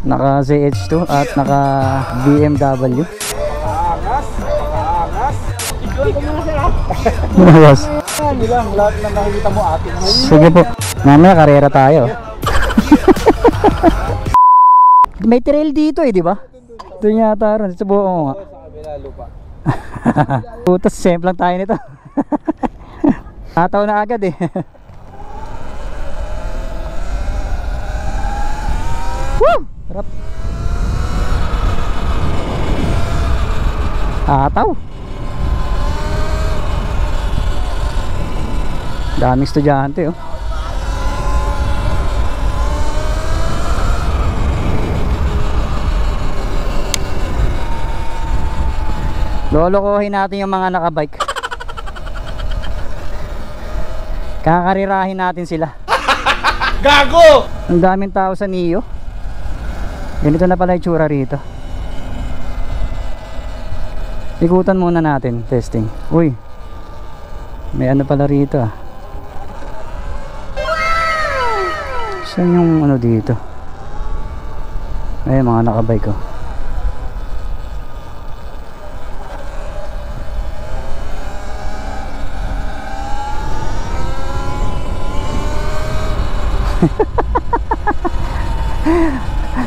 Naka ZH2 at naka BMW. Angas. Ikaw ko muna sir. Yes. Hindi lang, lahat na nakikita mo atin. Sige po. Mamaya karera tayo. May trail dito di ba? Doon yata ron. Sa buong nga. Sa kabila lupa. Putas, simple lang tayo nito. Tataw na agad eh. Woo! Sarap. Tataw. Daming estudyante oh. Lolokohin natin yung mga nakabike. Kakarirahin natin sila. Gago! Ang daming tao sa Neo. Ganito na pala yung tsura rito. Ikutan muna natin, testing. Uy, may ano pala rito ah. Saan yung ano dito? Ay, mga nakabike oh.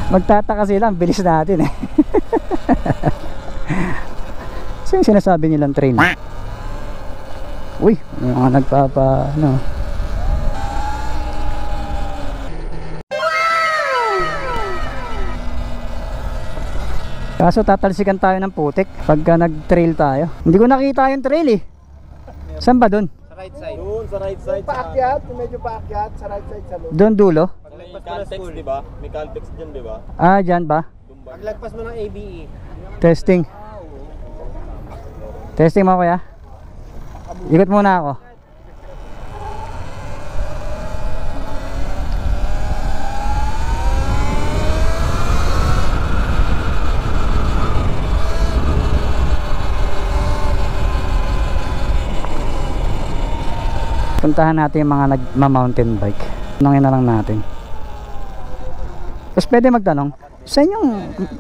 Magtataka sila, ang bilis natin eh. So yung sinasabi nilang train. Uy, mga nagpapa ano. Kaso tatalsikan tayo ng putik pagka nag-trail tayo. Hindi ko nakita yung trail eh. Saan ba dun? Sa right side. Doon sa right side. Paakyat, medyo paakyat sa right side sa loob. Doon dulo? May Caltex, di ba? May Caltex dyan, di ba? Ah, dyan ba? Paglagpas mo ng ABE. Testing. Testing mo kuya. Ikot muna ako. Puntahan natin yung mga nagma-mountain bike. Tanungin na lang natin. Tapos pwede magtanong, saan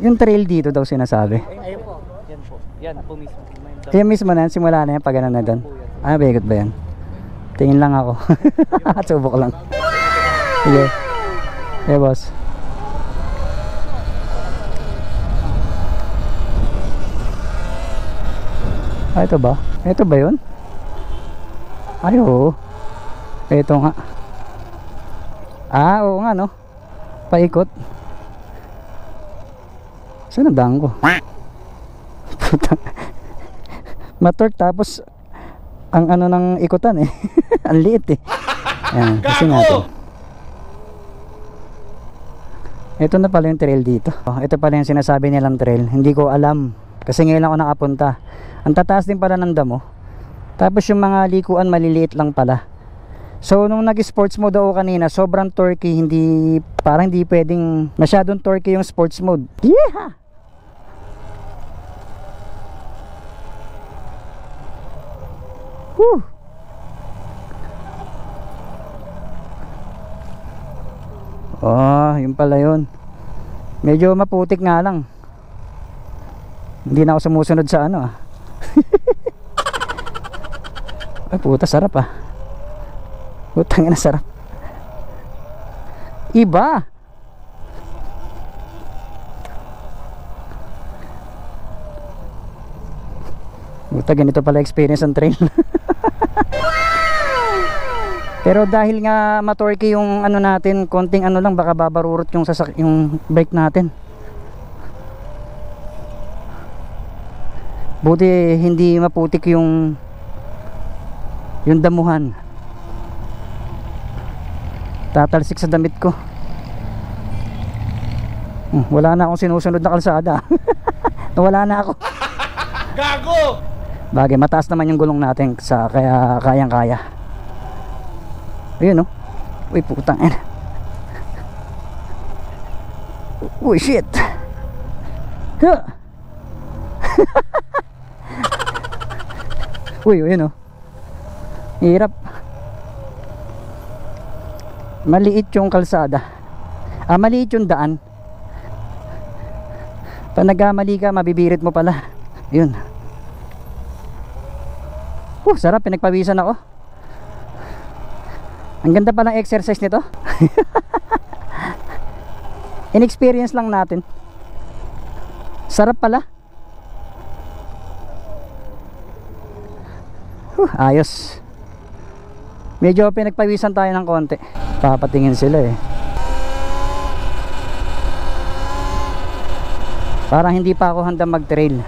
yung trail dito daw sinasabi? Ayun po. Yan po. Yan po mismo. Kaya mismo na, simula na yan pag ano na doon. Ah, bigot ba yan? Tingin lang ako. Subok lang. Sige. Okay, boss. Ah, ito ba? Ito ba yun? Ay, oo. Ito nga. Ah, oo nga, no? Paikot. Saan ang daan ko? Putang. Matork tapos ang ano ng ikutan eh. Ang liit eh. Ayan, kasi natin. Ito na pala yung trail dito. Ito pala yung sinasabi nilang trail. Hindi ko alam. Kasi ngayon ako nakapunta. Ang tataas din pala ng damo. Tapos yung mga likuan maliliit lang pala. So nung nag-sports mode ako kanina, sobrang torquey, hindi parang hindi pwedeng masyadong torquey yung sports mode. Yeah! Woo! Oh, yun pala yun. Medyo maputik nga lang. Hindi na ako sumusunod sa ano ah. Ay puta, sarap ah. Putang ina, sarap. Iba. Puta, ganito pala experience ang trail. Pero dahil nga matorky yung ano natin, konting ano lang, baka babarurot yung yung bike natin. Buti hindi maputik yung damuhan. Tatalsik sa damit ko. Wala na akong sinusunod na kalsada. Nawala na ako. Gago! Bagay, mataas naman yung gulong natin kaya kayang-kaya. Ayun oh. Uy, putang ina. Uy, shit. Huh. Uy, ayun oh. Hirap. Maliit yung kalsada. Maliit yung daan. Pag nagkamali ka, mabibirit mo pala. Yun. Sarap, pinagpawisan ako. Ang ganda pa ng exercise nito. In-experience lang natin. Sarap pala. Ayos. Medyo pinagpawisan tayo ng konti. Papatingin sila eh. Parang hindi pa ako handa mag-trail.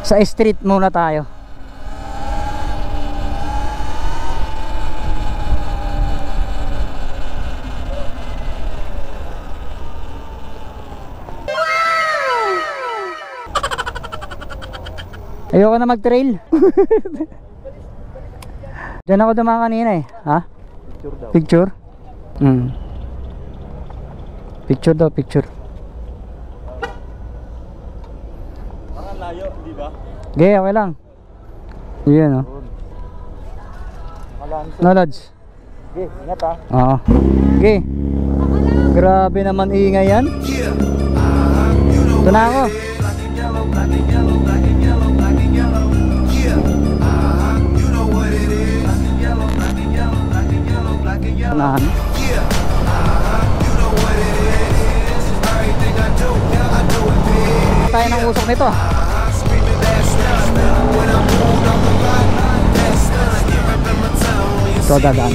Sa street muna tayo. Ayoko na mag-trail. Diyan ako dumaan kanina eh. Ha? Picture daw. Picture? Picture daw, picture. Ang layo, di ba? Okay, okay lang. Yun o. Malansa. No, Lods? Okay, ingat ha. Oo. Okay. Grabe naman ingay yan. Ito na ako. Unahan. Tayo ng usok nito. Ito dadaan.